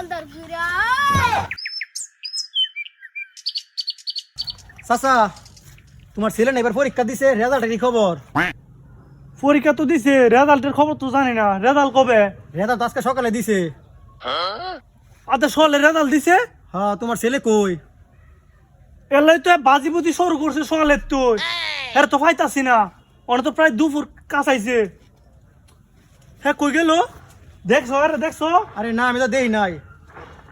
বন্দর ঘুরা চাচা তোমার ছেলে না এবার পরীক্ষা দিছে রেজাল্টের কি খবর? পরীক্ষা তো দিছে, রেজাল্টের খবর তো জানি না। রেজাল্ট কবে? রেজাল্ট আজকে সকালে দিছে। আচ্ছা, সকালে রেজাল্ট দিছে। হ্যাঁ, তোমার ছেলে কই? এলাই তো বাজি বুজি শুরু করছে সকালে। তুই এর তো পাইতাছি না, ওরা তো প্রায় দুপুর কাছাইছে। হ্যাঁ, কই গেল? দেখছো? আরে দেখছো? আরে না, আমি তো দেই নাই।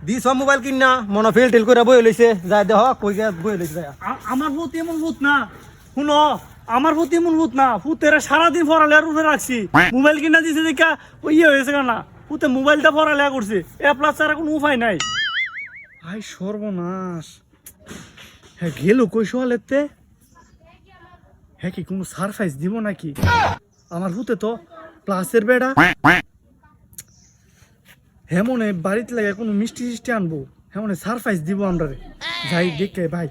দিস মোবাইল কিন না মনে ফেল টেল করে বই লইছে। যাই দেখ কই গে বই লইছে। যায় আমার ভূত এমন ভূত না, শুনো, আমার ভূত এমন ভূত না। ভূতেরা সারাদিন পড়ালেখার উপরে রাখছি। মোবাইল কিনা দিছে দেখা ওই ইয়ে হয়েছে না। ভূতে মোবাইলটা পড়ালেখা করছে, এ প্লাস ছাড়া কোনো উপায় নাই। ভাই সর্বনাশ। হ্যাঁ গেল কই সকালেতে? হ্যাঁ কি কোনো সারপ্রাইজ দিব নাকি? আমার ভূতে তো প্লাসের বেড়া। হ্যাঁ মনে বাড়িতে লাগে কোনো মিষ্টি টিষ্টি আনবো। হ্যাঁ মনে সারপ্রাইজ দিব আমরা। যাই দেখে ভাই।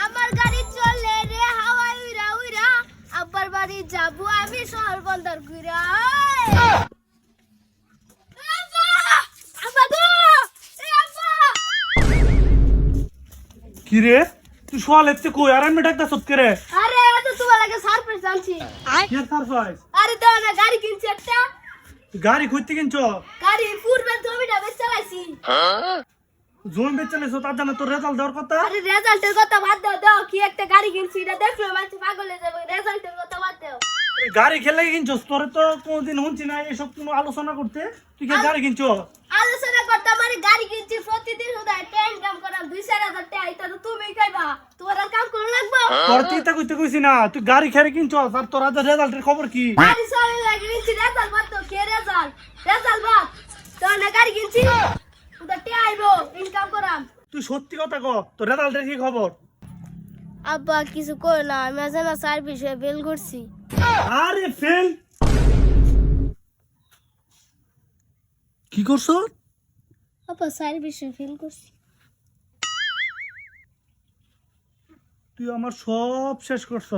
আমার গাড়ি চলে রে হাওয়ায় উইরা উইরা আব্বার বাড়ি যাবো আমি শহর বন্দর ঘুরা কি রে তুই সকালেতে কই? আর আমি ডাক্তার সত্যি রে। আরে এত তোমার আগে সারপ্রাইজ আনছি। কি সারপ্রাইজ? আরে দাও না, গাড়ি কিনছি একটা। গাড়ি খুঁজতে কিনছো? গাড়ি পূর্বে জমিটা বেশ চালাইছি। জোন বেচালেছো, তার জন্য তোর রেজাল্ট দেওয়ার কথা। আরে রেজাল্টের কথা বাদ দাও, দাও কি একটা গাড়ি কিনছি, এটা দেখলো মানুষ পাগল হয়ে যাবে। রেজাল্টের কথা বাদ দাও। এই গাড়ি খেলে কিনছো? তোরে তো কোনোদিন শুনছি না এসব কোনো আলোচনা করতে। তুই কি গাড়ি কিনছো? আলোচনা করতে মানে গাড়ি কিনছি, প্রতিদিন শুধু ট্রেন কাম করাম 2-4 হাজার টাকা, এটা তো তুমি খাইবা, তোমার আর কাম করে লাগবো। তোর তিতা কইতে কইছি না, তুই গাড়ি খেলে কিনছো। আর তোর আজ রেজাল্টের খবর কি? গাড়ি চলে লাগে কিনছি, রেজাল্ট বাদ দাও। কে রেজাল্ট? রেজাল্ট বাদ তো না, গাড়ি কিনছি শুধু টে আইবো, ইনকাম করাম। তুই সত্যি কথা কও, তোর রেজাল্টের কি খবর? আব্বা কিছু কই না, আমি আজ না সার্ভিসে বেল করছি। আরে ফেল কি করছো? আব্বা সার্ভিসে ফেল করছি। তুই আমার সব শেষ করছ।